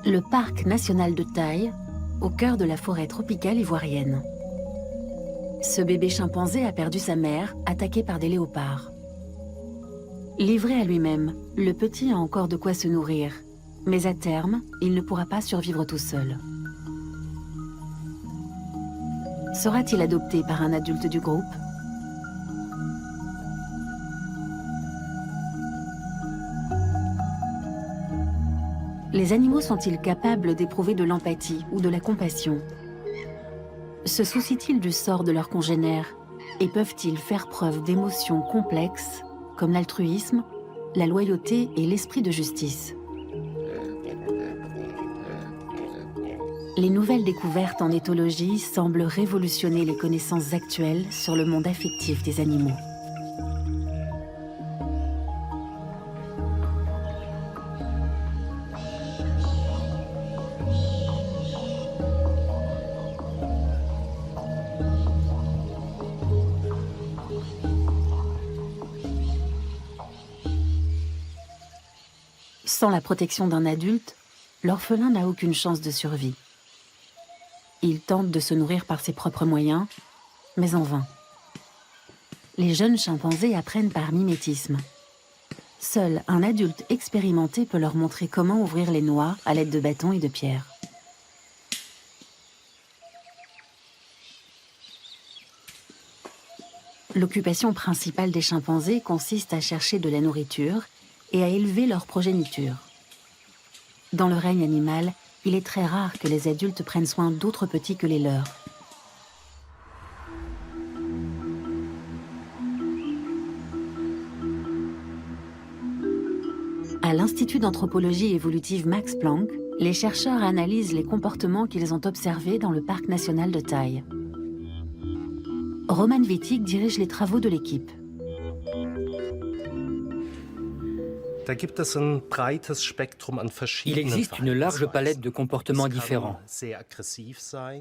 Le parc national de Taï, au cœur de la forêt tropicale ivoirienne. Ce bébé chimpanzé a perdu sa mère, attaqué par des léopards. Livré à lui-même, le petit a encore de quoi se nourrir, mais à terme, il ne pourra pas survivre tout seul. Sera-t-il adopté par un adulte du groupe? Les animaux sont-ils capables d'éprouver de l'empathie ou de la compassion? Se soucient-ils du sort de leurs congénères et peuvent-ils faire preuve d'émotions complexes comme l'altruisme, la loyauté et l'esprit de justice? Les nouvelles découvertes en éthologie semblent révolutionner les connaissances actuelles sur le monde affectif des animaux. Sans la protection d'un adulte, l'orphelin n'a aucune chance de survie. Il tente de se nourrir par ses propres moyens, mais en vain. Les jeunes chimpanzés apprennent par mimétisme. Seul un adulte expérimenté peut leur montrer comment ouvrir les noix à l'aide de bâtons et de pierres. L'occupation principale des chimpanzés consiste à chercher de la nourriture et à élever leur progéniture. Dans le règne animal, il est très rare que les adultes prennent soin d'autres petits que les leurs. À l'Institut d'anthropologie évolutive Max Planck, les chercheurs analysent les comportements qu'ils ont observés dans le parc national de Taï. Roman Wittig dirige les travaux de l'équipe. Il existe une large palette de comportements différents.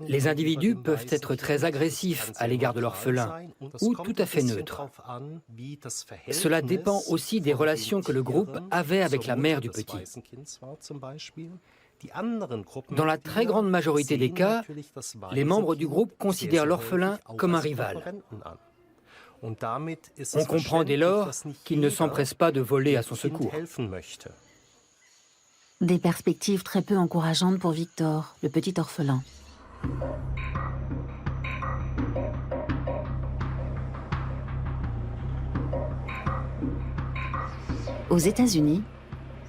Les individus peuvent être très agressifs à l'égard de l'orphelin ou tout à fait neutres. Cela dépend aussi des relations que le groupe avait avec la mère du petit. Dans la très grande majorité des cas, les membres du groupe considèrent l'orphelin comme un rival. On comprend dès lors qu'il ne s'empresse pas de voler à son secours. Des perspectives très peu encourageantes pour Victor, le petit orphelin. Aux États-Unis,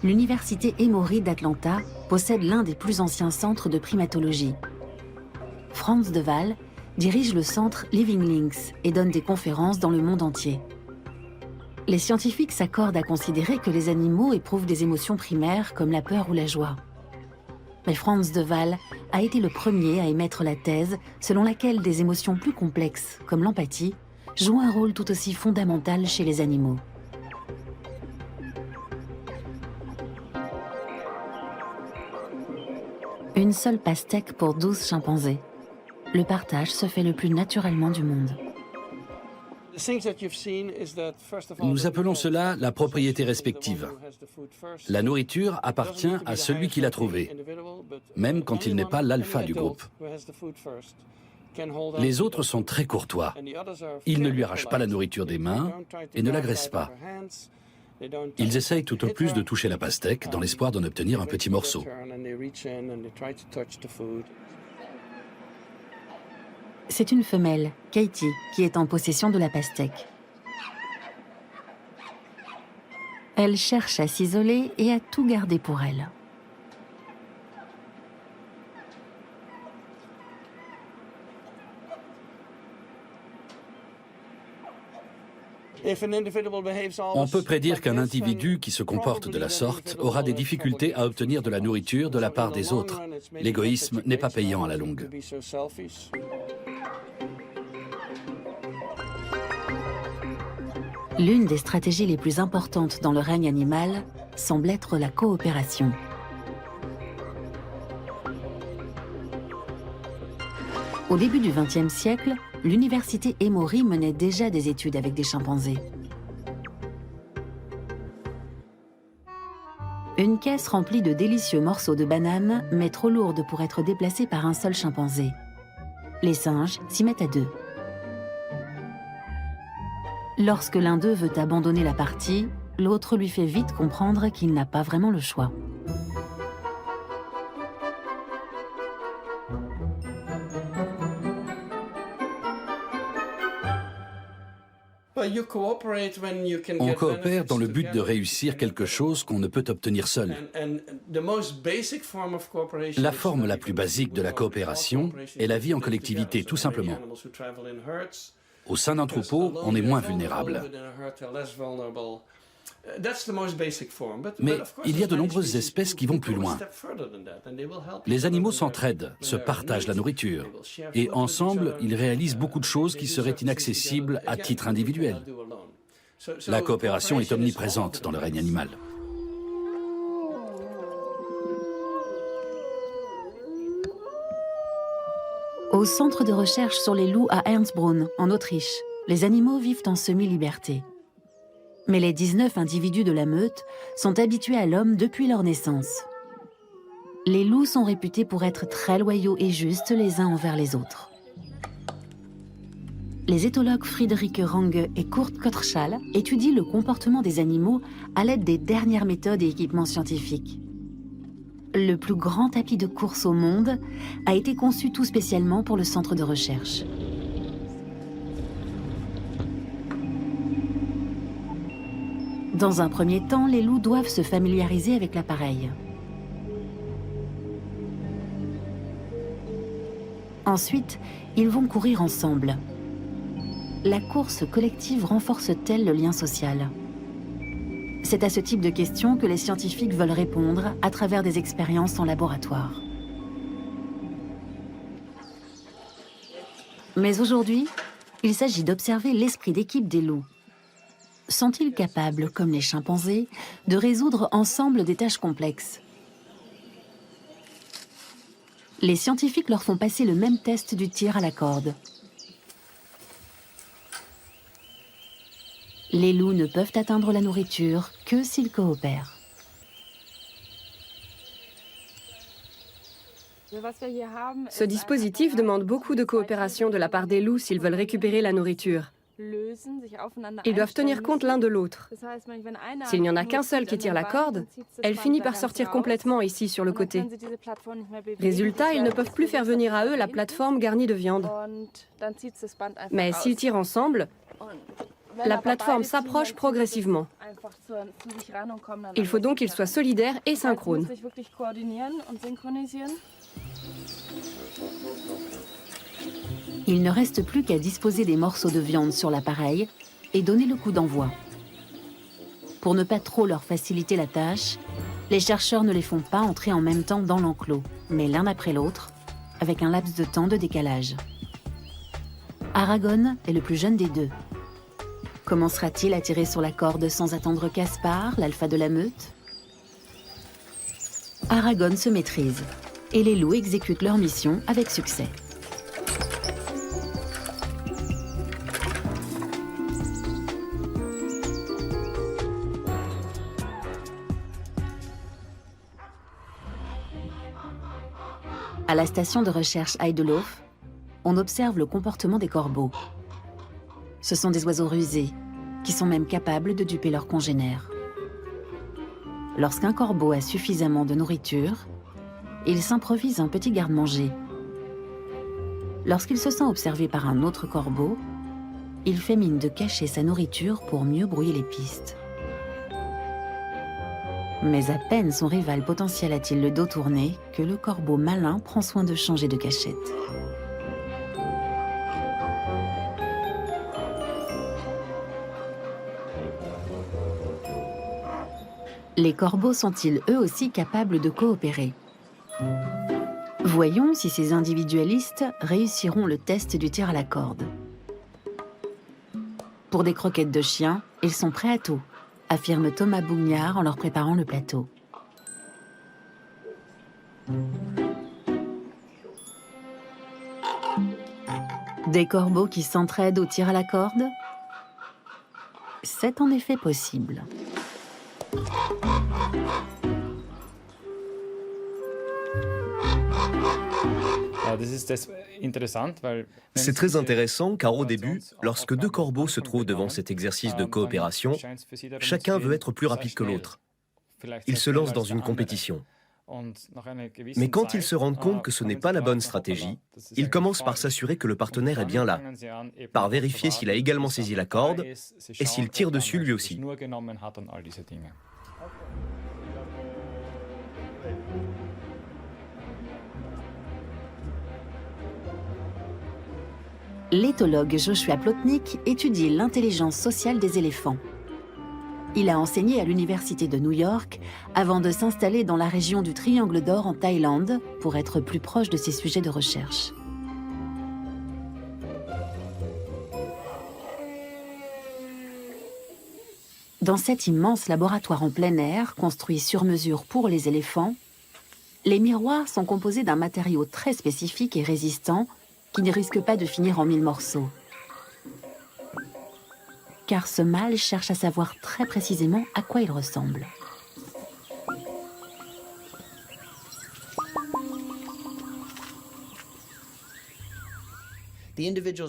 l'université Emory d'Atlanta possède l'un des plus anciens centres de primatologie. Franz de Waal dirige le centre Living Links et donne des conférences dans le monde entier. Les scientifiques s'accordent à considérer que les animaux éprouvent des émotions primaires comme la peur ou la joie. Mais Franz de Waal a été le premier à émettre la thèse selon laquelle des émotions plus complexes, comme l'empathie, jouent un rôle tout aussi fondamental chez les animaux. Une seule pastèque pour 12 chimpanzés. Le partage se fait le plus naturellement du monde. Nous appelons cela la propriété respective. La nourriture appartient à celui qui l'a trouvée, même quand il n'est pas l'alpha du groupe. Les autres sont très courtois. Ils ne lui arrachent pas la nourriture des mains et ne l'agressent pas. Ils essayent tout au plus de toucher la pastèque dans l'espoir d'en obtenir un petit morceau. C'est une femelle, Katie, qui est en possession de la pastèque. Elle cherche à s'isoler et à tout garder pour elle. On peut prédire qu'un individu qui se comporte de la sorte aura des difficultés à obtenir de la nourriture de la part des autres. L'égoïsme n'est pas payant à la longue. L'une des stratégies les plus importantes dans le règne animal semble être la coopération. Au début du XXe siècle, l'université Emory menait déjà des études avec des chimpanzés. Une caisse remplie de délicieux morceaux de banane, mais trop lourde pour être déplacée par un seul chimpanzé. Les singes s'y mettent à deux. Lorsque l'un d'eux veut abandonner la partie, l'autre lui fait vite comprendre qu'il n'a pas vraiment le choix. On coopère dans le but de réussir quelque chose qu'on ne peut obtenir seul. La forme la plus basique de la coopération est la vie en collectivité, tout simplement. Au sein d'un troupeau, on est moins vulnérable. Mais il y a de nombreuses espèces qui vont plus loin. Les animaux s'entraident, se partagent la nourriture, et ensemble, ils réalisent beaucoup de choses qui seraient inaccessibles à titre individuel. La coopération est omniprésente dans le règne animal. Au centre de recherche sur les loups à Ernstbrunn, en Autriche, les animaux vivent en semi-liberté. Mais les 19 individus de la meute sont habitués à l'homme depuis leur naissance. Les loups sont réputés pour être très loyaux et justes les uns envers les autres. Les éthologues Friederike Range et Kurt Kottschall étudient le comportement des animaux à l'aide des dernières méthodes et équipements scientifiques. Le plus grand tapis de course au monde a été conçu tout spécialement pour le centre de recherche. Dans un premier temps, les loups doivent se familiariser avec l'appareil. Ensuite, ils vont courir ensemble. La course collective renforce-t-elle le lien social ? C'est à ce type de questions que les scientifiques veulent répondre à travers des expériences en laboratoire. Mais aujourd'hui, il s'agit d'observer l'esprit d'équipe des loups. Sont-ils capables, comme les chimpanzés, de résoudre ensemble des tâches complexes? Les scientifiques leur font passer le même test du tir à la corde. Les loups ne peuvent atteindre la nourriture que s'ils coopèrent. Ce dispositif demande beaucoup de coopération de la part des loups s'ils veulent récupérer la nourriture. Ils doivent tenir compte l'un de l'autre. S'il n'y en a qu'un seul qui tire la corde, elle finit par sortir complètement ici sur le côté. Résultat, ils ne peuvent plus faire venir à eux la plateforme garnie de viande. Mais s'ils tirent ensemble, la plateforme s'approche progressivement. Il faut donc qu'ils soient solidaires et synchrones. Il ne reste plus qu'à disposer des morceaux de viande sur l'appareil et donner le coup d'envoi. Pour ne pas trop leur faciliter la tâche, les chercheurs ne les font pas entrer en même temps dans l'enclos, mais l'un après l'autre, avec un laps de temps de décalage. Aragorn est le plus jeune des deux. Commencera-t-il à tirer sur la corde sans attendre Caspar, l'alpha de la meute? Aragorn se maîtrise et les loups exécutent leur mission avec succès. À la station de recherche Heidelof, on observe le comportement des corbeaux. Ce sont des oiseaux rusés, qui sont même capables de duper leurs congénères. Lorsqu'un corbeau a suffisamment de nourriture, il s'improvise un petit garde-manger. Lorsqu'il se sent observé par un autre corbeau, il fait mine de cacher sa nourriture pour mieux brouiller les pistes. Mais à peine son rival potentiel a-t-il le dos tourné que le corbeau malin prend soin de changer de cachette. Les corbeaux sont-ils eux aussi capables de coopérer? Voyons si ces individualistes réussiront le test du tir à la corde. Pour des croquettes de chien, ils sont prêts à tout, affirme Thomas Bougnard en leur préparant le plateau. Des corbeaux qui s'entraident au tir à la corde? C'est en effet possible. C'est très intéressant car au début, lorsque deux corbeaux se trouvent devant cet exercice de coopération, chacun veut être plus rapide que l'autre. Ils se lancent dans une compétition. Mais quand ils se rendent compte que ce n'est pas la bonne stratégie, ils commencent par s'assurer que le partenaire est bien là, par vérifier s'il a également saisi la corde et s'il tire dessus lui aussi. L'éthologue Joshua Plotnick étudie l'intelligence sociale des éléphants. Il a enseigné à l'Université de New York avant de s'installer dans la région du Triangle d'Or en Thaïlande pour être plus proche de ses sujets de recherche. Dans cet immense laboratoire en plein air, construit sur mesure pour les éléphants, les miroirs sont composés d'un matériau très spécifique et résistant qui ne risque pas de finir en 1000 morceaux. Car ce mâle cherche à savoir très précisément à quoi il ressemble.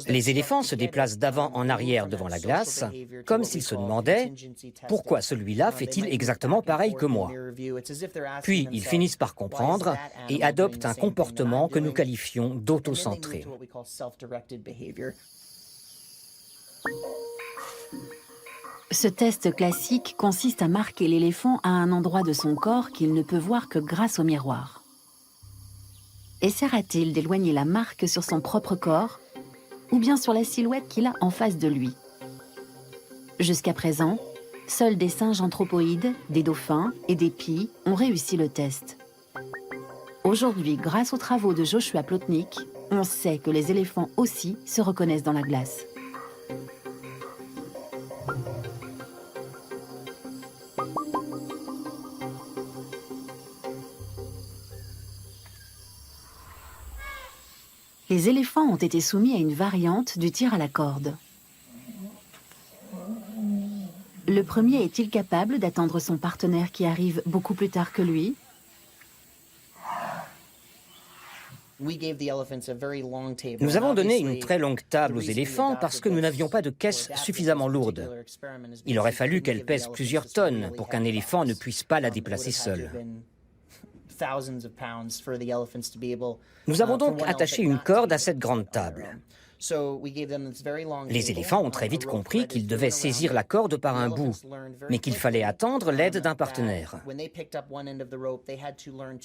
Les éléphants se déplacent d'avant en arrière devant la glace, comme s'ils se demandaient « Pourquoi celui-là fait-il exactement pareil que moi ?» Puis ils finissent par comprendre et adoptent un comportement que nous qualifions d'autocentré. Ce test classique consiste à marquer l'éléphant à un endroit de son corps qu'il ne peut voir que grâce au miroir. Essaiera-t-il d'éloigner la marque sur son propre corps ou bien sur la silhouette qu'il a en face de lui? Jusqu'à présent, seuls des singes anthropoïdes, des dauphins et des pies ont réussi le test. Aujourd'hui, grâce aux travaux de Joshua Plotnick, on sait que les éléphants aussi se reconnaissent dans la glace. Les éléphants ont été soumis à une variante du tir à la corde. Le premier est-il capable d'attendre son partenaire qui arrive beaucoup plus tard que lui? Nous avons donné une très longue table aux éléphants parce que nous n'avions pas de caisse suffisamment lourde. Il aurait fallu qu'elle pèse plusieurs tonnes pour qu'un éléphant ne puisse pas la déplacer seul. Nous avons donc attaché une corde à cette grande table. Les éléphants ont très vite compris qu'ils devaient saisir la corde par un bout, mais qu'il fallait attendre l'aide d'un partenaire.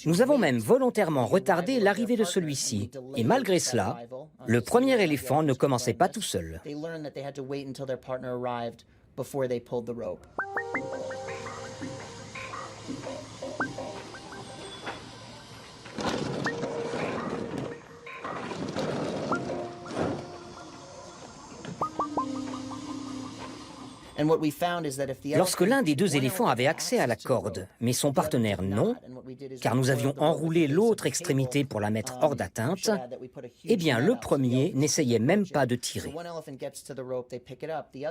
Nous avons même volontairement retardé l'arrivée de celui-ci, et malgré cela, le premier éléphant ne commençait pas tout seul. Lorsque l'un des deux éléphants avait accès à la corde, mais son partenaire non, car nous avions enroulé l'autre extrémité pour la mettre hors d'atteinte, eh bien le premier n'essayait même pas de tirer.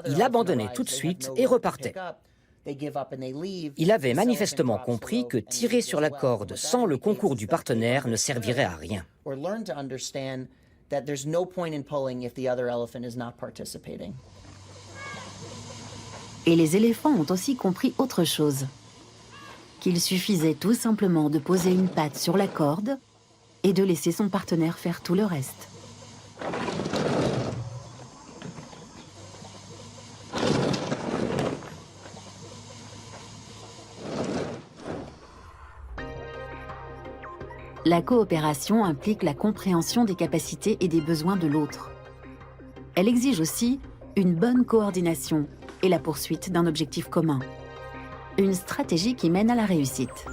Il abandonnait tout de suite et repartait. Il avait manifestement compris que tirer sur la corde sans le concours du partenaire ne servirait à rien. Et les éléphants ont aussi compris autre chose. Qu'il suffisait tout simplement de poser une patte sur la corde et de laisser son partenaire faire tout le reste. La coopération implique la compréhension des capacités et des besoins de l'autre. Elle exige aussi une bonne coordination et la poursuite d'un objectif commun. Une stratégie qui mène à la réussite.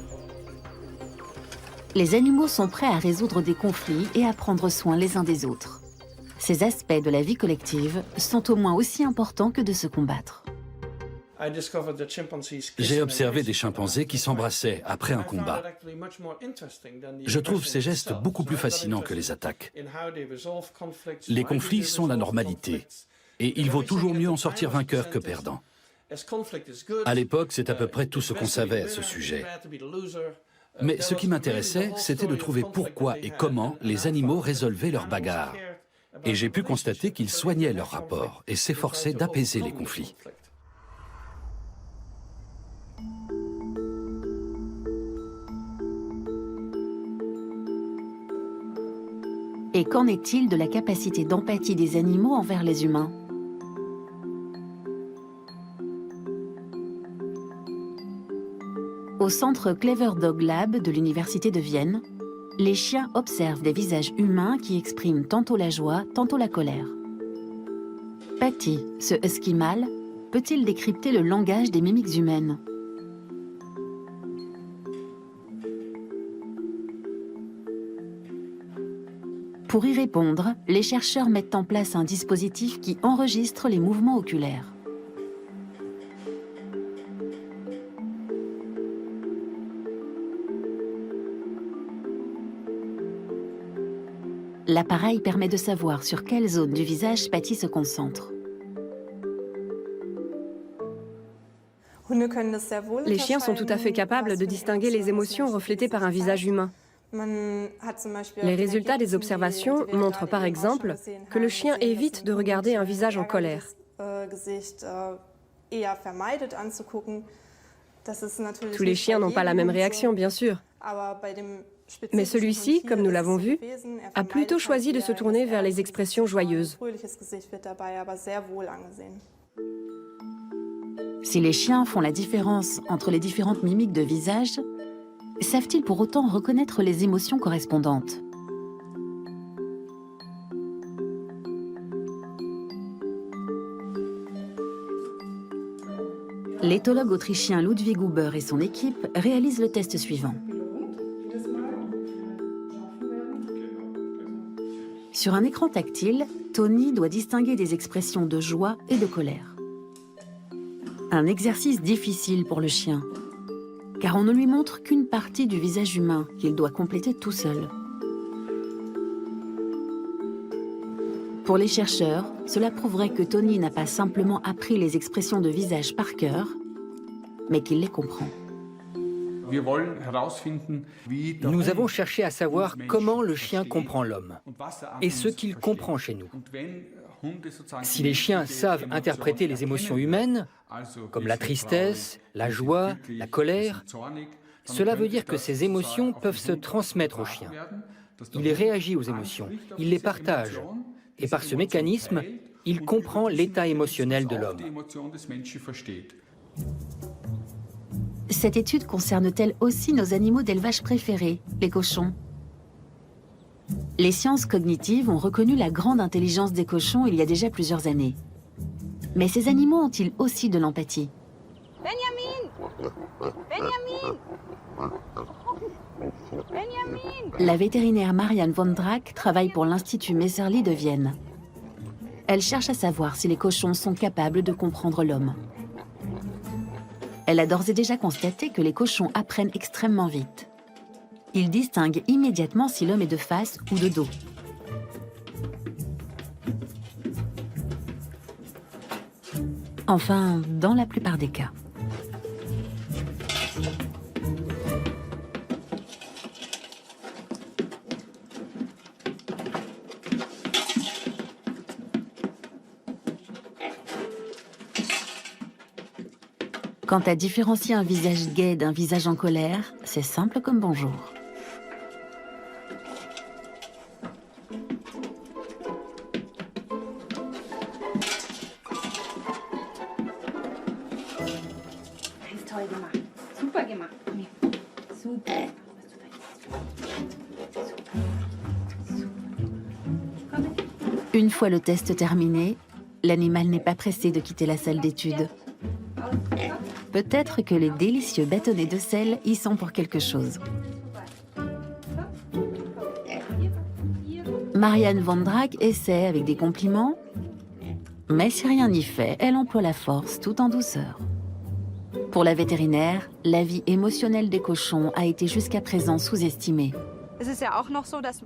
Les animaux sont prêts à résoudre des conflits et à prendre soin les uns des autres. Ces aspects de la vie collective sont au moins aussi importants que de se combattre. J'ai observé des chimpanzés qui s'embrassaient après un combat. Je trouve ces gestes beaucoup plus fascinants que les attaques. Les conflits sont la normalité. Et il vaut toujours mieux en sortir vainqueur que perdant. À l'époque, c'est à peu près tout ce qu'on savait à ce sujet. Mais ce qui m'intéressait, c'était de trouver pourquoi et comment les animaux résolvaient leurs bagarres. Et j'ai pu constater qu'ils soignaient leurs rapports et s'efforçaient d'apaiser les conflits. Et qu'en est-il de la capacité d'empathie des animaux envers les humains? Au centre Clever Dog Lab de l'Université de Vienne, les chiens observent des visages humains qui expriment tantôt la joie, tantôt la colère. Patty, ce husky mâle, peut-il décrypter le langage des mimiques humaines? Pour y répondre, les chercheurs mettent en place un dispositif qui enregistre les mouvements oculaires. L'appareil permet de savoir sur quelle zone du visage Patty se concentre. Les chiens sont tout à fait capables de distinguer les émotions reflétées par un visage humain. Les résultats des observations montrent par exemple que le chien évite de regarder un visage en colère. Tous les chiens n'ont pas la même réaction, bien sûr. Mais celui-ci, comme nous l'avons vu, a plutôt choisi de se tourner vers les expressions joyeuses. Si les chiens font la différence entre les différentes mimiques de visage, savent-ils pour autant reconnaître les émotions correspondantes? L'éthologue autrichien Ludwig Huber et son équipe réalisent le test suivant. Sur un écran tactile, Tony doit distinguer des expressions de joie et de colère. Un exercice difficile pour le chien, car on ne lui montre qu'une partie du visage humain qu'il doit compléter tout seul. Pour les chercheurs, cela prouverait que Tony n'a pas simplement appris les expressions de visage par cœur, mais qu'il les comprend. Nous avons cherché à savoir comment le chien comprend l'homme et ce qu'il comprend chez nous. Si les chiens savent interpréter les émotions humaines, comme la tristesse, la joie, la colère, cela veut dire que ces émotions peuvent se transmettre au chien. Il réagit aux émotions, il les partage, et par ce mécanisme, il comprend l'état émotionnel de l'homme. Cette étude concerne-t-elle aussi nos animaux d'élevage préférés, les cochons? Les sciences cognitives ont reconnu la grande intelligence des cochons il y a déjà plusieurs années. Mais ces animaux ont-ils aussi de l'empathie? Benjamin! Benjamin! Benjamin! La vétérinaire Marianne Vondrack travaille pour l'Institut Messerli de Vienne. Elle cherche à savoir si les cochons sont capables de comprendre l'homme. Elle a d'ores et déjà constaté que les cochons apprennent extrêmement vite. Ils distinguent immédiatement si l'homme est de face ou de dos. Enfin, dans la plupart des cas. Quant à différencier un visage gai d'un visage en colère, c'est simple comme bonjour. Une fois le test terminé, l'animal n'est pas pressé de quitter la salle d'études. Peut-être que les délicieux bâtonnets de sel y sont pour quelque chose. Marianne Vondrack essaie avec des compliments, mais si rien n'y fait, elle emploie la force tout en douceur. Pour la vétérinaire, la vie émotionnelle des cochons a été jusqu'à présent sous-estimée.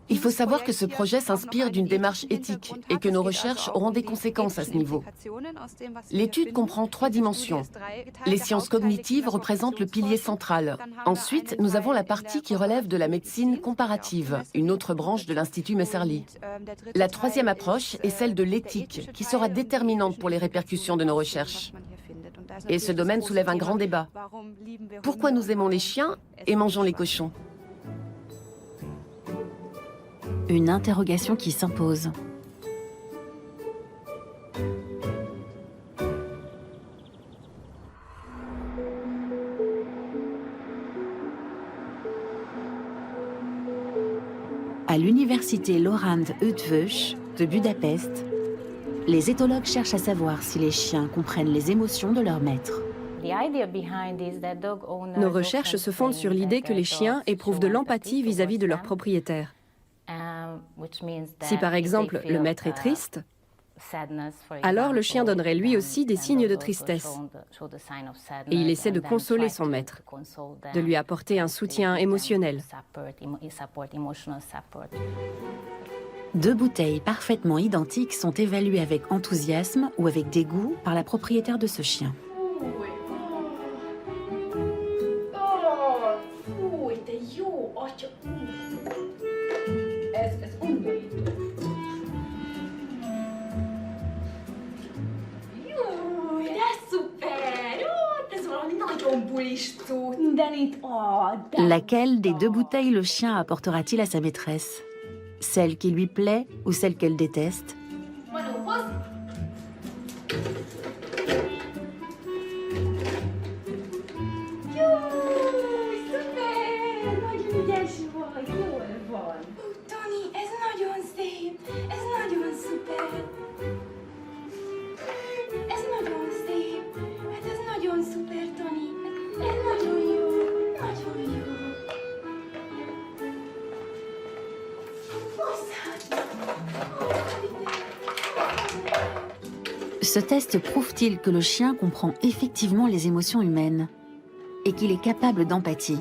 Il faut savoir que ce projet s'inspire d'une démarche éthique et que nos recherches auront des conséquences à ce niveau. L'étude comprend 3 dimensions. Les sciences cognitives représentent le pilier central. Ensuite, nous avons la partie qui relève de la médecine comparative, une autre branche de l'Institut Messerli. La 3e approche est celle de l'éthique, qui sera déterminante pour les répercussions de nos recherches. Et ce domaine soulève un grand débat. Pourquoi nous aimons les chiens et mangeons les cochons ? Une interrogation qui s'impose. À l'université Lorand Eötvös de Budapest, les éthologues cherchent à savoir si les chiens comprennent les émotions de leur maître. Nos recherches se fondent sur l'idée que les chiens éprouvent de l'empathie vis-à-vis de leurs propriétaires. Si par exemple le maître est triste, alors le chien donnerait lui aussi des signes de tristesse. Et il essaie de consoler son maître, de lui apporter un soutien émotionnel. 2 bouteilles parfaitement identiques sont évaluées avec enthousiasme ou avec dégoût par la propriétaire de ce chien. Laquelle des 2 bouteilles le chien apportera-t-il à sa maîtresse? Celle qui lui plaît ou celle qu'elle déteste? Ce test prouve-t-il que le chien comprend effectivement les émotions humaines et qu'il est capable d'empathie?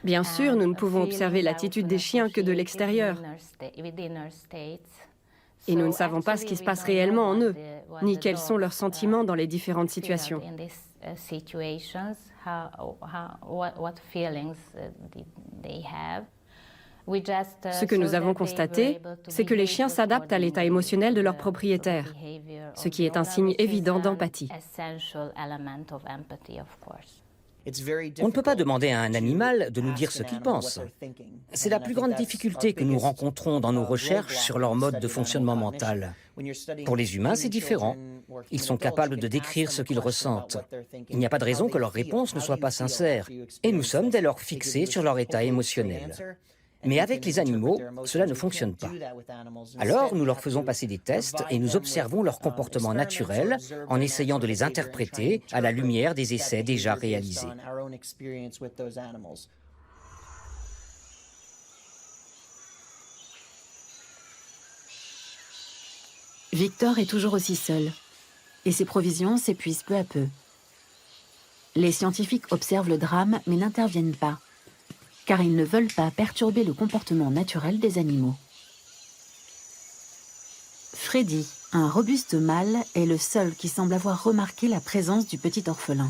Bien sûr, nous ne pouvons observer l'attitude des chiens que de l'extérieur. Et nous ne savons pas ce qui se passe réellement en eux, ni quels sont leurs sentiments dans les différentes situations. Ce que nous avons constaté, c'est que les chiens s'adaptent à l'état émotionnel de leur propriétaire, ce qui est un signe évident d'empathie. On ne peut pas demander à un animal de nous dire ce qu'il pense. C'est la plus grande difficulté que nous rencontrons dans nos recherches sur leur mode de fonctionnement mental. Pour les humains, c'est différent. Ils sont capables de décrire ce qu'ils ressentent. Il n'y a pas de raison que leurs réponses ne soient pas sincères. Et nous sommes dès lors fixés sur leur état émotionnel. Mais avec les animaux, cela ne fonctionne pas. Alors, nous leur faisons passer des tests et nous observons leur comportement naturel en essayant de les interpréter à la lumière des essais déjà réalisés. Victor est toujours aussi seul et ses provisions s'épuisent peu à peu. Les scientifiques observent le drame mais n'interviennent pas, car ils ne veulent pas perturber le comportement naturel des animaux. Freddy, un robuste mâle, est le seul qui semble avoir remarqué la présence du petit orphelin.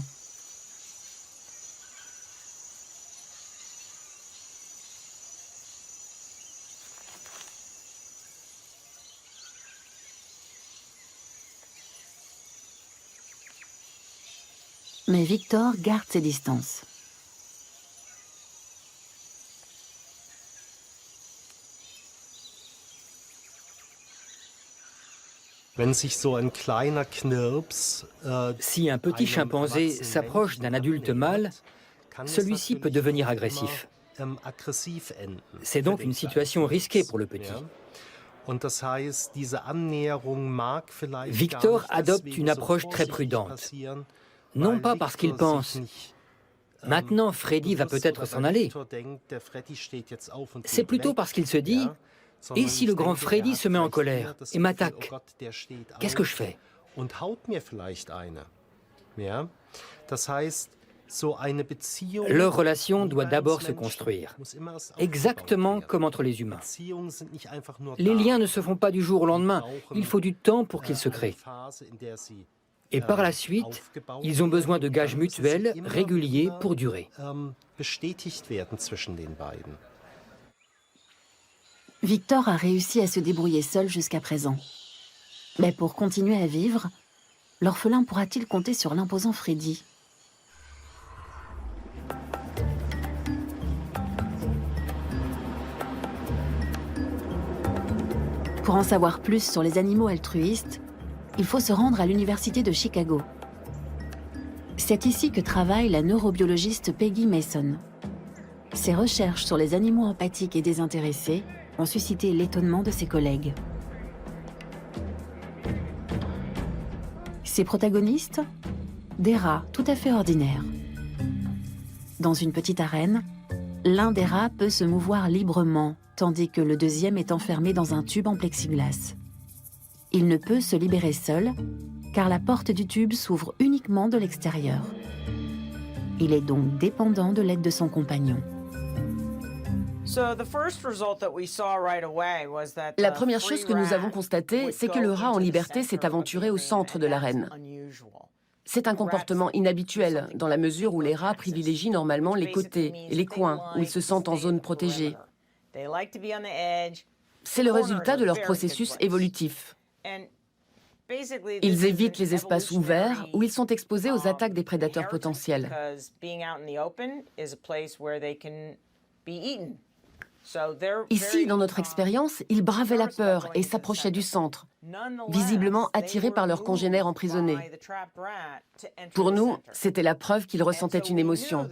Mais Victor garde ses distances. Si un petit chimpanzé s'approche d'un adulte mâle, celui-ci peut devenir agressif. C'est donc une situation risquée pour le petit. Victor adopte une approche très prudente. Non pas parce qu'il pense Maintenant, Freddy va peut-être s'en aller. C'est plutôt parce qu'il se dit « Et si le grand Freddy se met en colère et m'attaque? Qu'est-ce que je fais ?» Leur relation doit d'abord se construire, exactement comme entre les humains. Les liens ne se font pas du jour au lendemain, il faut du temps pour qu'ils se créent. Et par la suite, ils ont besoin de gages mutuels réguliers pour durer. Victor a réussi à se débrouiller seul jusqu'à présent. Mais pour continuer à vivre, l'orphelin pourra-t-il compter sur l'imposant Freddy ? Pour en savoir plus sur les animaux altruistes, il faut se rendre à l'Université de Chicago. C'est ici que travaille la neurobiologiste Peggy Mason. Ses recherches sur les animaux empathiques et désintéressés ont suscité l'étonnement de ses collègues. Ses protagonistes ? Des rats tout à fait ordinaires. Dans une petite arène, l'un des rats peut se mouvoir librement, tandis que le deuxième est enfermé dans un tube en plexiglas. Il ne peut se libérer seul, car la porte du tube s'ouvre uniquement de l'extérieur. Il est donc dépendant de l'aide de son compagnon. La première chose que nous avons constatée, c'est que le rat en liberté s'est aventuré au centre de l'arène. C'est un comportement inhabituel, dans la mesure où les rats privilégient normalement les côtés et les coins, où ils se sentent en zone protégée. C'est le résultat de leur processus évolutif. Ils évitent les espaces ouverts où ils sont exposés aux attaques des prédateurs potentiels. Ici, dans notre expérience, ils bravaient la peur et s'approchaient du centre, visiblement attirés par leurs congénères emprisonnés. Pour nous, c'était la preuve qu'ils ressentaient une émotion,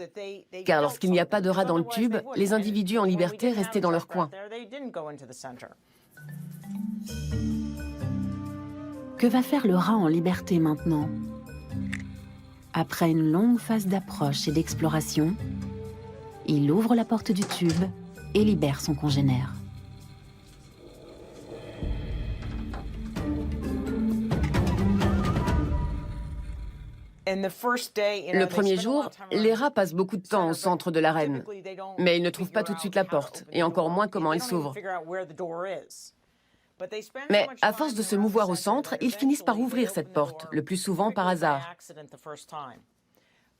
car lorsqu'il n'y a pas de rat dans le tube, les individus en liberté restaient dans leur coin. Que va faire le rat en liberté maintenant ? Après une longue phase d'approche et d'exploration, il ouvre la porte du tube et libère son congénère. Le premier jour, les rats passent beaucoup de temps au centre de l'arène, mais ils ne trouvent pas tout de suite la porte, et encore moins comment elle s'ouvre. Mais à force de se mouvoir au centre, ils finissent par ouvrir cette porte, le plus souvent par hasard.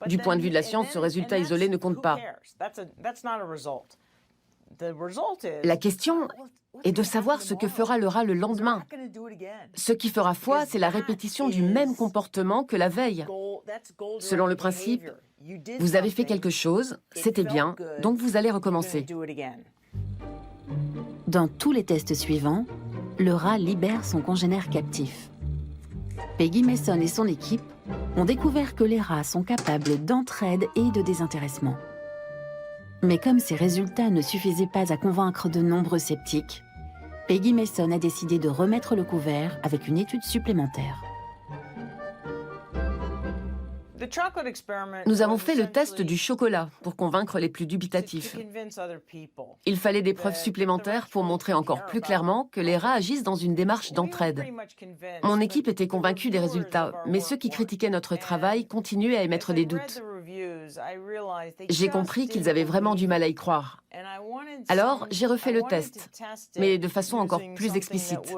Du point de vue de la science, ce résultat isolé ne compte pas. La question est de savoir ce que fera le rat le lendemain. Ce qui fera foi, c'est la répétition du même comportement que la veille. Selon le principe, vous avez fait quelque chose, c'était bien, donc vous allez recommencer. Dans tous les tests suivants, le rat libère son congénère captif. Peggy Mason et son équipe ont découvert que les rats sont capables d'entraide et de désintéressement. Mais comme ces résultats ne suffisaient pas à convaincre de nombreux sceptiques, Peggy Mason a décidé de remettre le couvert avec une étude supplémentaire. Nous avons fait le test du chocolat pour convaincre les plus dubitatifs. Il fallait des preuves supplémentaires pour montrer encore plus clairement que les rats agissent dans une démarche d'entraide. Mon équipe était convaincue des résultats, mais ceux qui critiquaient notre travail continuaient à émettre des doutes. J'ai compris qu'ils avaient vraiment du mal à y croire. Alors, j'ai refait le test, mais de façon encore plus explicite.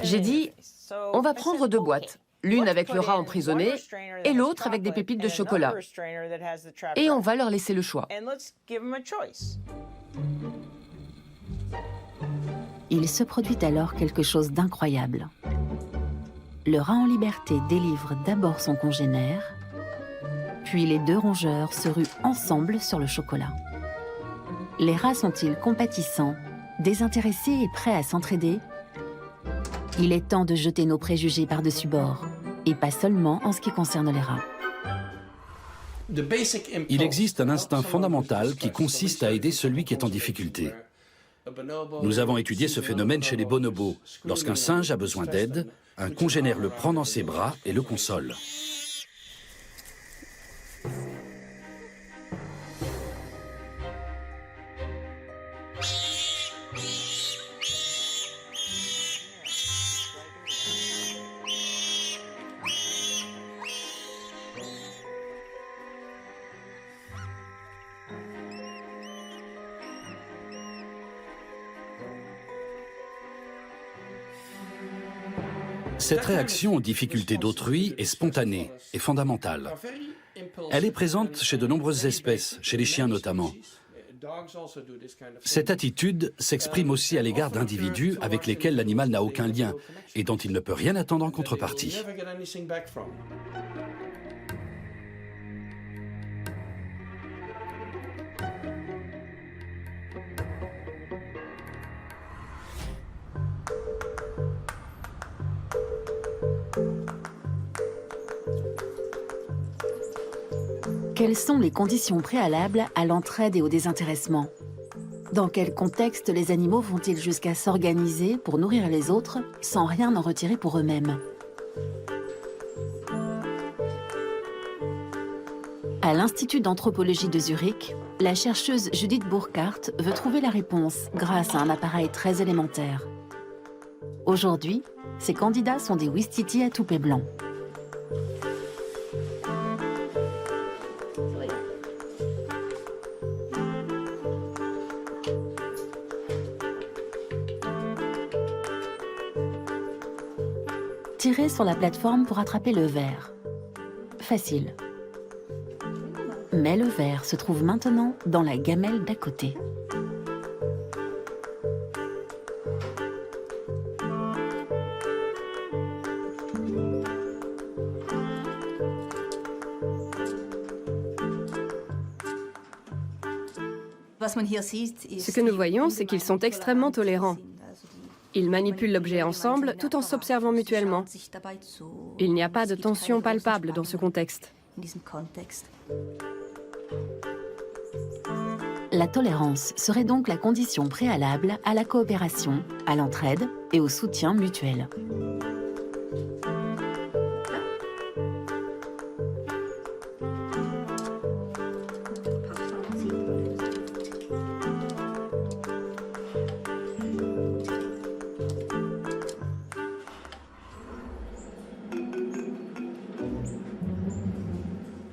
J'ai dit, on va prendre 2 boîtes, l'une avec le rat emprisonné et l'autre avec des pépites de chocolat. Et on va leur laisser le choix. Il se produit alors quelque chose d'incroyable. Le rat en liberté délivre d'abord son congénère, puis les 2 rongeurs se ruent ensemble sur le chocolat. Les rats sont-ils compatissants, désintéressés et prêts à s'entraider ? Il est temps de jeter nos préjugés par-dessus bord, et pas seulement en ce qui concerne les rats. Il existe un instinct fondamental qui consiste à aider celui qui est en difficulté. Nous avons étudié ce phénomène chez les bonobos. Lorsqu'un singe a besoin d'aide, un congénère le prend dans ses bras et le console. Cette réaction aux difficultés d'autrui est spontanée et fondamentale. Elle est présente chez de nombreuses espèces, chez les chiens notamment. Cette attitude s'exprime aussi à l'égard d'individus avec lesquels l'animal n'a aucun lien et dont il ne peut rien attendre en contrepartie. Quelles sont les conditions préalables à l'entraide et au désintéressement? Dans quel contexte les animaux vont-ils jusqu'à s'organiser pour nourrir les autres sans rien en retirer pour eux-mêmes? À l'Institut d'anthropologie de Zurich, la chercheuse Judith Burkhardt veut trouver la réponse grâce à un appareil très élémentaire. Aujourd'hui, ses candidats sont des ouistiti à toupet blanc. Tirez sur la plateforme pour attraper le ver. Facile. Mais le ver se trouve maintenant dans la gamelle d'à côté. Ce que nous voyons, c'est qu'ils sont extrêmement tolérants. Ils manipulent l'objet ensemble tout en s'observant mutuellement. Il n'y a pas de tension palpable dans ce contexte. La tolérance serait donc la condition préalable à la coopération, à l'entraide et au soutien mutuel.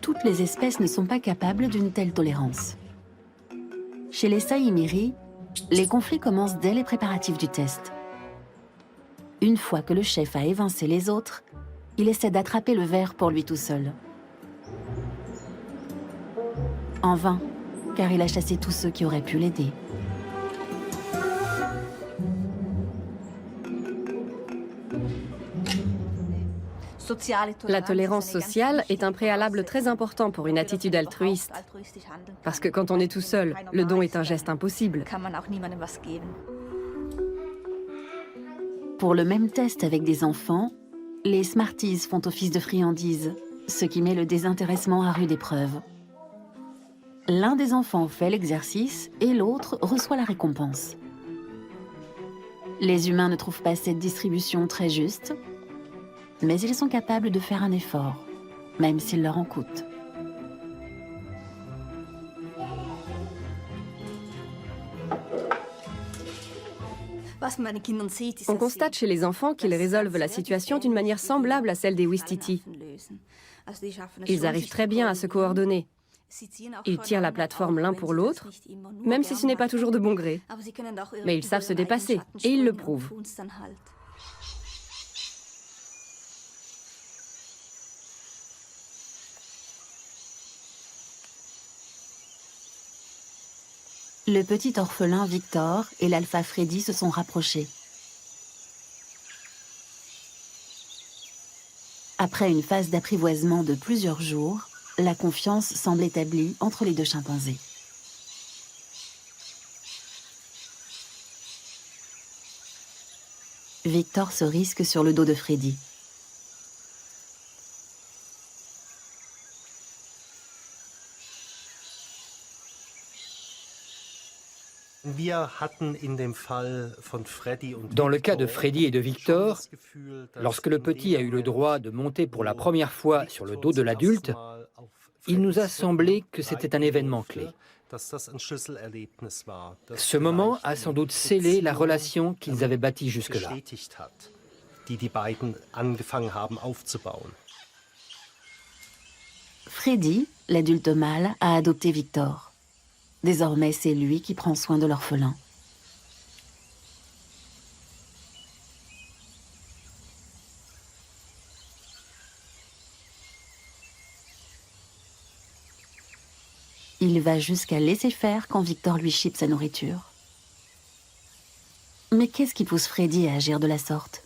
Toutes les espèces ne sont pas capables d'une telle tolérance. Chez les saïmiri, les conflits commencent dès les préparatifs du test. Une fois que le chef a évincé les autres, il essaie d'attraper le ver pour lui tout seul. En vain, car il a chassé tous ceux qui auraient pu l'aider. La tolérance sociale est un préalable très important pour une attitude altruiste. Parce que quand on est tout seul, le don est un geste impossible. Pour le même test avec des enfants, les Smarties font office de friandises, ce qui met le désintéressement à rude épreuve. L'un des enfants fait l'exercice et l'autre reçoit la récompense. Les humains ne trouvent pas cette distribution très juste, mais ils sont capables de faire un effort, même s'il leur en coûte. On constate chez les enfants qu'ils résolvent la situation d'une manière semblable à celle des ouistiti. Ils arrivent très bien à se coordonner. Ils tirent la plateforme l'un pour l'autre, même si ce n'est pas toujours de bon gré. Mais ils savent se dépasser, et ils le prouvent. Le petit orphelin Victor et l'alpha Freddy se sont rapprochés. Après une phase d'apprivoisement de plusieurs jours, la confiance semble établie entre les deux chimpanzés. Victor se risque sur le dos de Freddy. Dans le cas de Freddy et de Victor, lorsque le petit a eu le droit de monter pour la première fois sur le dos de l'adulte, il nous a semblé que c'était un événement clé. Ce moment a sans doute scellé la relation qu'ils avaient bâtie jusque-là. Freddy, l'adulte mâle, a adopté Victor. Désormais, c'est lui qui prend soin de l'orphelin. Il va jusqu'à laisser faire quand Victor lui chipe sa nourriture. Mais qu'est-ce qui pousse Freddy à agir de la sorte?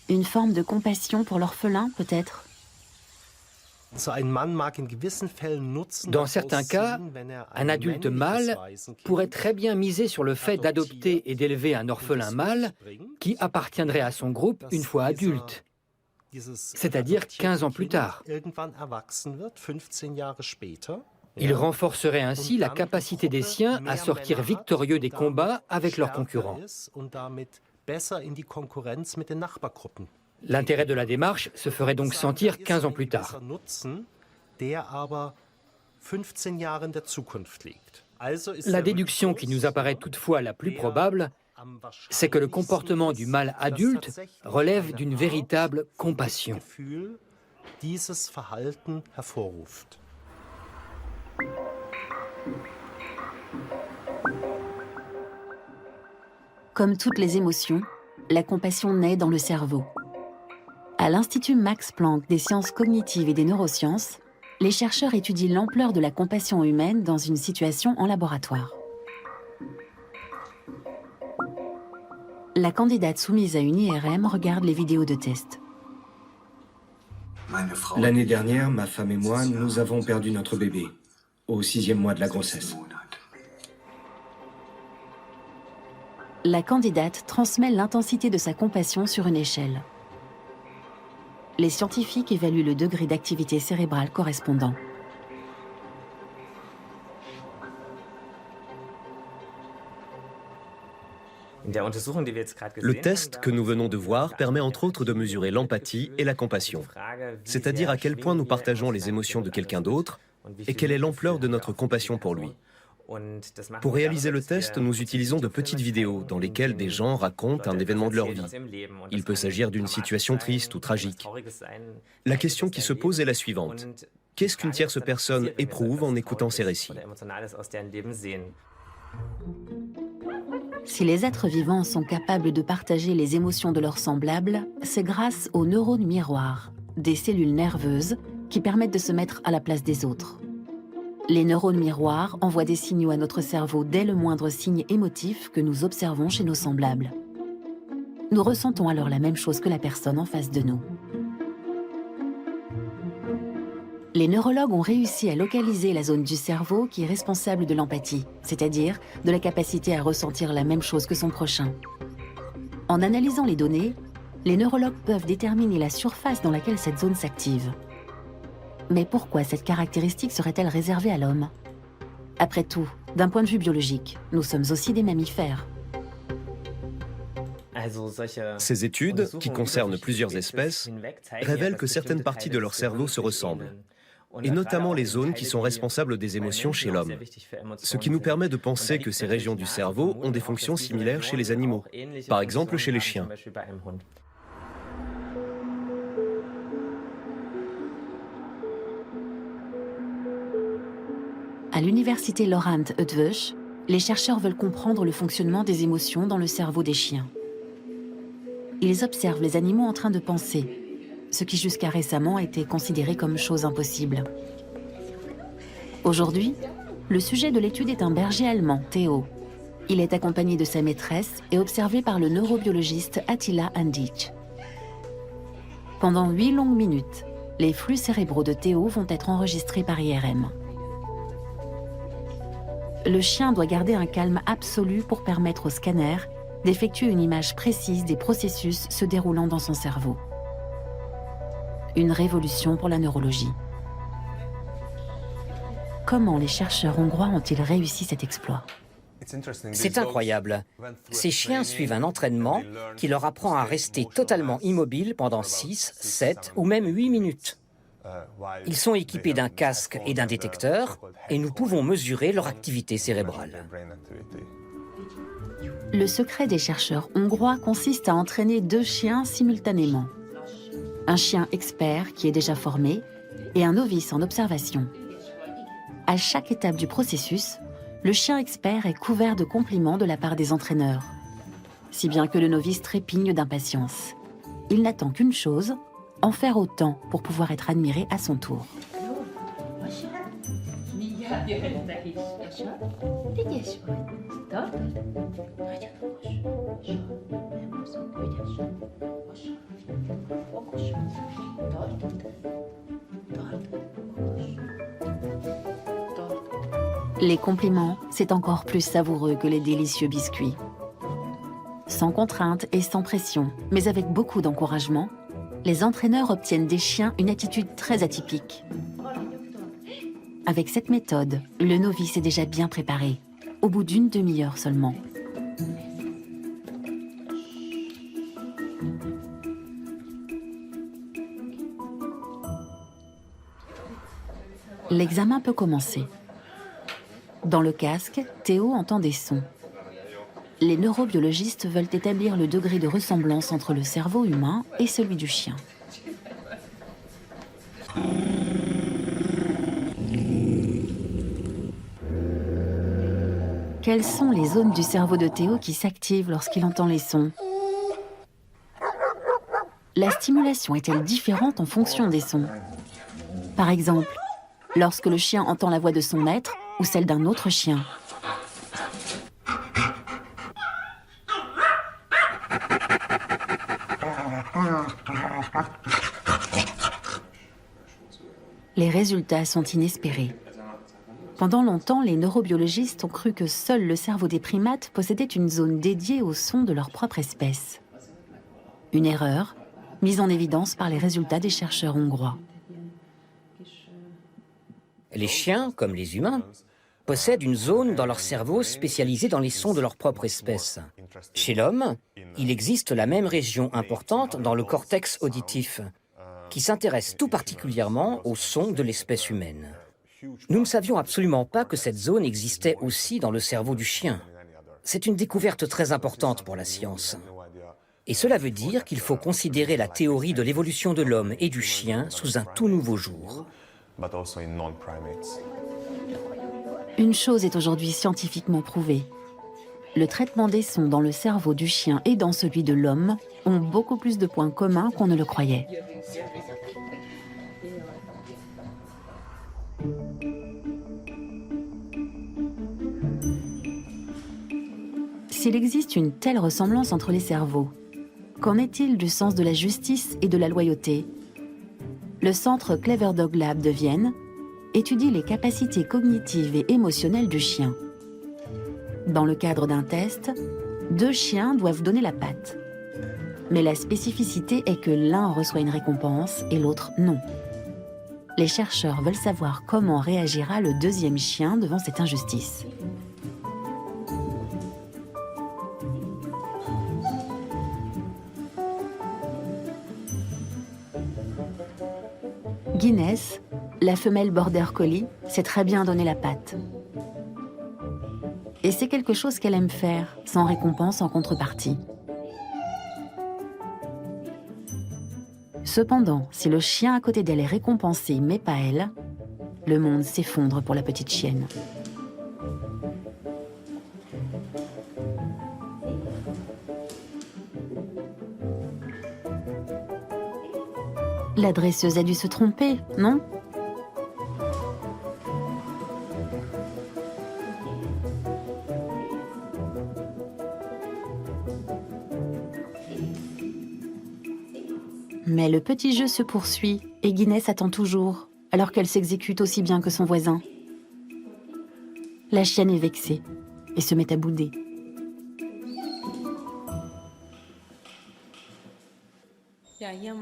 Une forme de compassion pour l'orphelin, peut-être? Dans certains cas, un adulte mâle pourrait très bien miser sur le fait d'adopter et d'élever un orphelin mâle qui appartiendrait à son groupe une fois adulte, c'est-à-dire 15 ans plus tard. Il renforcerait ainsi la capacité des siens à sortir victorieux des combats avec leurs concurrents. L'intérêt de la démarche se ferait donc sentir 15 ans plus tard. La déduction qui nous apparaît toutefois la plus probable, c'est que le comportement du mâle adulte relève d'une véritable compassion. Comme toutes les émotions, la compassion naît dans le cerveau. À l'Institut Max Planck des sciences cognitives et des neurosciences, les chercheurs étudient l'ampleur de la compassion humaine dans une situation en laboratoire. La candidate soumise à une IRM regarde les vidéos de test. L'année dernière, ma femme et moi, nous avons perdu notre bébé, au 6e mois de la grossesse. La candidate transmet l'intensité de sa compassion sur une échelle. Les scientifiques évaluent le degré d'activité cérébrale correspondant. Le test que nous venons de voir permet entre autres de mesurer l'empathie et la compassion, c'est-à-dire à quel point nous partageons les émotions de quelqu'un d'autre et quelle est l'ampleur de notre compassion pour lui. Pour réaliser le test, nous utilisons de petites vidéos dans lesquelles des gens racontent un événement de leur vie. Il peut s'agir d'une situation triste ou tragique. La question qui se pose est la suivante. Qu'est-ce qu'une tierce personne éprouve en écoutant ces récits? Si les êtres vivants sont capables de partager les émotions de leurs semblables, c'est grâce aux neurones miroirs, des cellules nerveuses qui permettent de se mettre à la place des autres. Les neurones miroirs envoient des signaux à notre cerveau dès le moindre signe émotif que nous observons chez nos semblables. Nous ressentons alors la même chose que la personne en face de nous. Les neurologues ont réussi à localiser la zone du cerveau qui est responsable de l'empathie, c'est-à-dire de la capacité à ressentir la même chose que son prochain. En analysant les données, les neurologues peuvent déterminer la surface dans laquelle cette zone s'active. Mais pourquoi cette caractéristique serait-elle réservée à l'homme? Après tout, d'un point de vue biologique, nous sommes aussi des mammifères. Ces études, qui concernent plusieurs espèces, révèlent que certaines parties de leur cerveau se ressemblent, et notamment les zones qui sont responsables des émotions chez l'homme. Ce qui nous permet de penser que ces régions du cerveau ont des fonctions similaires chez les animaux, par exemple chez les chiens. À l'université Laurent Eötvös, les chercheurs veulent comprendre le fonctionnement des émotions dans le cerveau des chiens. Ils observent les animaux en train de penser, ce qui jusqu'à récemment était considéré comme chose impossible. Aujourd'hui, le sujet de l'étude est un berger allemand, Theo. Il est accompagné de sa maîtresse et observé par le neurobiologiste Attila Andich. Pendant 8 longues minutes, les flux cérébraux de Theo vont être enregistrés par IRM. Le chien doit garder un calme absolu pour permettre au scanner d'effectuer une image précise des processus se déroulant dans son cerveau. Une révolution pour la neurologie. Comment les chercheurs hongrois ont-ils réussi cet exploit? C'est incroyable. Ces chiens suivent un entraînement qui leur apprend à rester totalement immobiles pendant 6, 7 ou même 8 minutes. Ils sont équipés d'un casque et d'un détecteur et nous pouvons mesurer leur activité cérébrale. Le secret des chercheurs hongrois consiste à entraîner 2 chiens simultanément. Un chien expert qui est déjà formé et un novice en observation. À chaque étape du processus, le chien expert est couvert de compliments de la part des entraîneurs, si bien que le novice trépigne d'impatience. Il n'attend qu'une chose, en faire autant pour pouvoir être admiré à son tour. Les compliments, c'est encore plus savoureux que les délicieux biscuits. Sans contrainte et sans pression, mais avec beaucoup d'encouragement, les entraîneurs obtiennent des chiens une attitude très atypique. Avec cette méthode, le novice est déjà bien préparé, au bout d'une demi-heure seulement. L'examen peut commencer. Dans le casque, Théo entend des sons. Les neurobiologistes veulent établir le degré de ressemblance entre le cerveau humain et celui du chien. Quelles sont les zones du cerveau de Théo qui s'activent lorsqu'il entend les sons? La stimulation est-elle différente en fonction des sons? Par exemple, lorsque le chien entend la voix de son maître ou celle d'un autre chien. Les résultats sont inespérés. Pendant longtemps, les neurobiologistes ont cru que seul le cerveau des primates possédait une zone dédiée aux sons de leur propre espèce. Une erreur, mise en évidence par les résultats des chercheurs hongrois. Les chiens, comme les humains, possèdent une zone dans leur cerveau spécialisée dans les sons de leur propre espèce. Chez l'homme, il existe la même région importante dans le cortex auditif, qui s'intéresse tout particulièrement aux sons de l'espèce humaine. Nous ne savions absolument pas que cette zone existait aussi dans le cerveau du chien. C'est une découverte très importante pour la science. Et cela veut dire qu'il faut considérer la théorie de l'évolution de l'homme et du chien sous un tout nouveau jour. Une chose est aujourd'hui scientifiquement prouvée. Le traitement des sons dans le cerveau du chien et dans celui de l'homme ont beaucoup plus de points communs qu'on ne le croyait. S'il existe une telle ressemblance entre les cerveaux, qu'en est-il du sens de la justice et de la loyauté? Le centre Clever Dog Lab de Vienne étudie les capacités cognitives et émotionnelles du chien. Dans le cadre d'un test, 2 chiens doivent donner la patte. Mais la spécificité est que l'un reçoit une récompense et l'autre non. Les chercheurs veulent savoir comment réagira le 2e chien devant cette injustice. Guinness, la femelle border collie, sait très bien donner la patte. Et c'est quelque chose qu'elle aime faire, sans récompense en contrepartie. Cependant, si le chien à côté d'elle est récompensé, mais pas elle, le monde s'effondre pour la petite chienne. La dresseuse a dû se tromper, non ? Mais le petit jeu se poursuit et Guinness attend toujours, alors qu'elle s'exécute aussi bien que son voisin. La chienne est vexée et se met à bouder.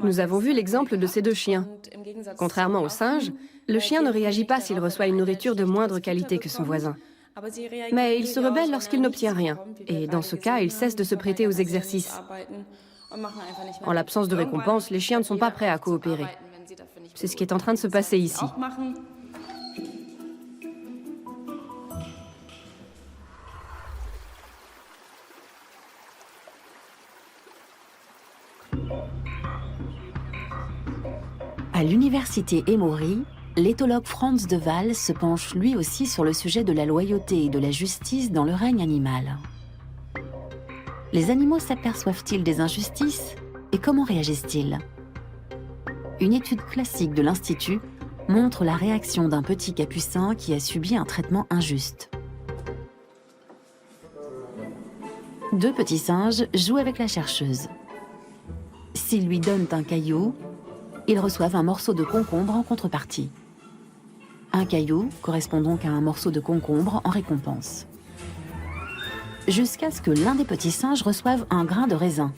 Nous avons vu l'exemple de ces 2 chiens. Contrairement au singe, le chien ne réagit pas s'il reçoit une nourriture de moindre qualité que son voisin. Mais il se rebelle lorsqu'il n'obtient rien. Et dans ce cas, il cesse de se prêter aux exercices. En l'absence de récompense, les chiens ne sont pas prêts à coopérer. C'est ce qui est en train de se passer ici. À l'université Emory, l'éthologue Frans de Waal se penche lui aussi sur le sujet de la loyauté et de la justice dans le règne animal. Les animaux s'aperçoivent-ils des injustices et comment réagissent-ils? Une étude classique de l'Institut montre la réaction d'un petit capucin qui a subi un traitement injuste. Deux petits singes jouent avec la chercheuse. S'ils lui donnent un caillou, ils reçoivent un morceau de concombre en contrepartie. Un caillou correspond donc à un morceau de concombre en récompense. Jusqu'à ce que l'un des petits singes reçoive un grain de raisin.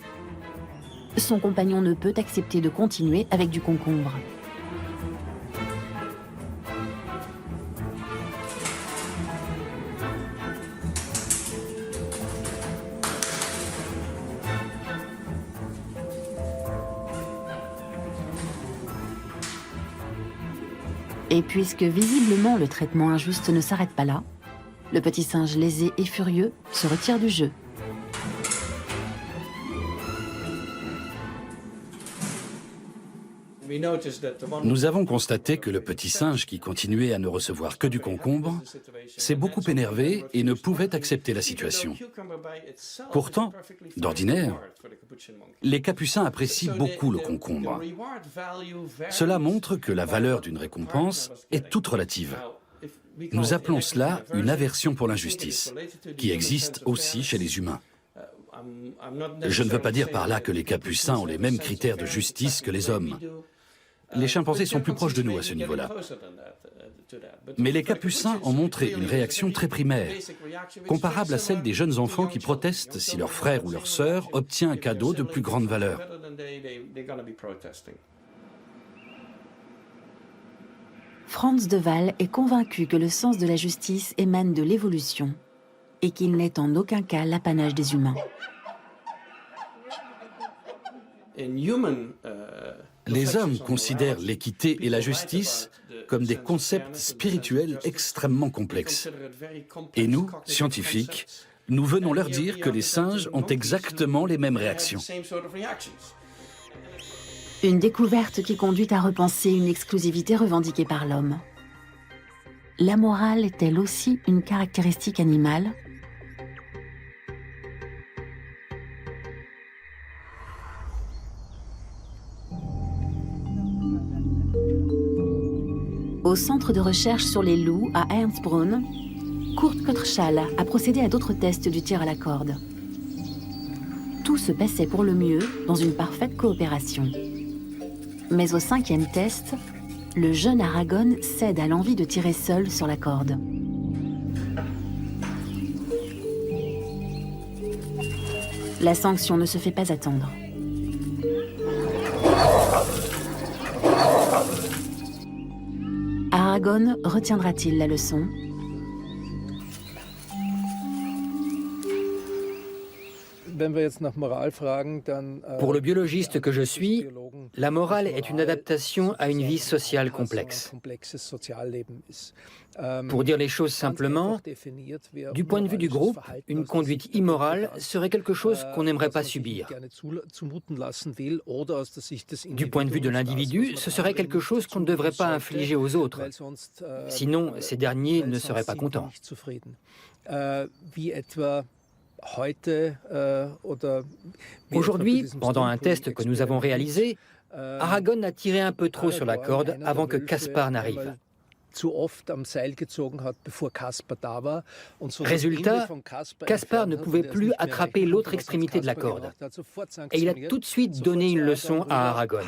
Son compagnon ne peut accepter de continuer avec du concombre. Et puisque visiblement le traitement injuste ne s'arrête pas là, le petit singe lésé et furieux se retire du jeu. Nous avons constaté que le petit singe qui continuait à ne recevoir que du concombre s'est beaucoup énervé et ne pouvait accepter la situation. Pourtant, d'ordinaire, les capucins apprécient beaucoup le concombre. Cela montre que la valeur d'une récompense est toute relative. Nous appelons cela une aversion pour l'injustice, qui existe aussi chez les humains. Je ne veux pas dire par là que les capucins ont les mêmes critères de justice que les hommes. Les chimpanzés sont plus proches de nous à ce niveau-là. Mais les capucins ont montré une réaction très primaire, comparable à celle des jeunes enfants qui protestent si leur frère ou leur sœur obtient un cadeau de plus grande valeur. Frans de Waal est convaincu que le sens de la justice émane de l'évolution et qu'il n'est en aucun cas l'apanage des humains. Les hommes considèrent l'équité et la justice comme des concepts spirituels extrêmement complexes. Et nous, scientifiques, nous venons leur dire que les singes ont exactement les mêmes réactions. Une découverte qui conduit à repenser une exclusivité revendiquée par l'homme. La morale est-elle aussi une caractéristique animale ? Au centre de recherche sur les loups à Ernstbrunn, Kurt Kottschall a procédé à d'autres tests du tir à la corde. Tout se passait pour le mieux dans une parfaite coopération. Mais au 5e test, le jeune Aragon cède à l'envie de tirer seul sur la corde. La sanction ne se fait pas attendre. Aragon retiendra-t-il la leçon ? Pour le biologiste que je suis, la morale est une adaptation à une vie sociale complexe. Pour dire les choses simplement, du point de vue du groupe, une conduite immorale serait quelque chose qu'on n'aimerait pas subir. Du point de vue de l'individu, ce serait quelque chose qu'on ne devrait pas infliger aux autres. Sinon, ces derniers ne seraient pas contents. Aujourd'hui, pendant un test que nous avons réalisé, Aragon a tiré un peu trop sur la corde avant que Kaspar n'arrive. Résultat, Kaspar ne pouvait plus attraper l'autre extrémité de la corde. Et il a tout de suite donné une leçon à Aragon.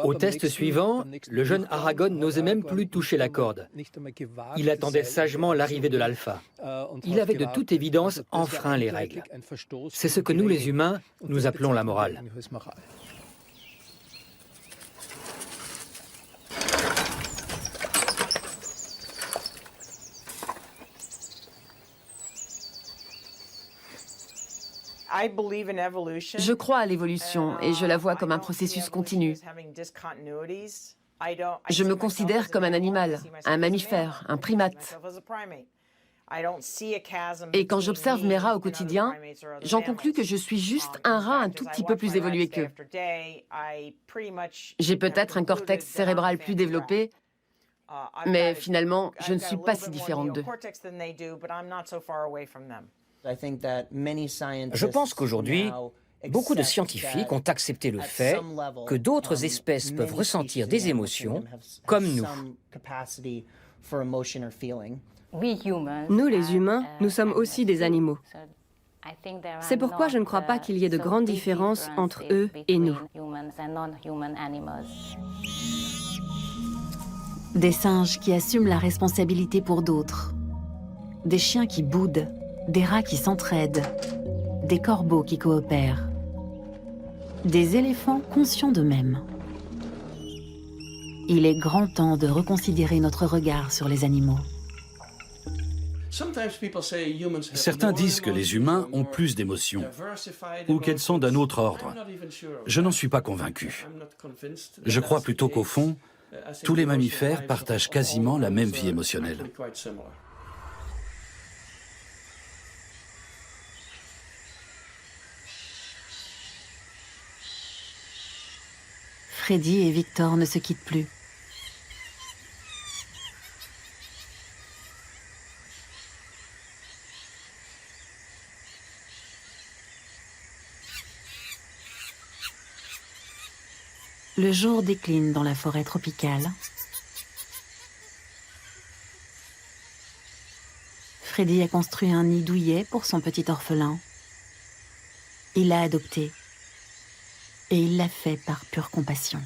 Au test suivant, le jeune Aragon n'osait même plus toucher la corde. Il attendait sagement l'arrivée de l'alpha. Il avait de toute évidence enfreint les règles. C'est ce que nous, les humains, nous appelons la morale. Je crois à l'évolution et je la vois comme un processus continu. Je me considère comme un animal, un mammifère, un primate. Et quand j'observe mes rats au quotidien, j'en conclus que je suis juste un rat un tout petit peu plus évolué qu'eux. J'ai peut-être un cortex cérébral plus développé, mais finalement, je ne suis pas si différente d'eux. Je pense qu'aujourd'hui, beaucoup de scientifiques ont accepté le fait que d'autres espèces peuvent ressentir des émotions comme nous. Nous, les humains, nous sommes aussi des animaux. C'est pourquoi je ne crois pas qu'il y ait de grandes différences entre eux et nous. Des singes qui assument la responsabilité pour d'autres. Des chiens qui boudent. Des rats qui s'entraident. Des corbeaux qui coopèrent. Des éléphants conscients d'eux-mêmes. Il est grand temps de reconsidérer notre regard sur les animaux. Certains disent que les humains ont plus d'émotions ou qu'elles sont d'un autre ordre. Je n'en suis pas convaincu. Je crois plutôt qu'au fond, tous les mammifères partagent quasiment la même vie émotionnelle. Freddy et Victor ne se quittent plus. Le jour décline dans la forêt tropicale. Freddy a construit un nid douillet pour son petit orphelin. Il l'a adopté et il l'a fait par pure compassion.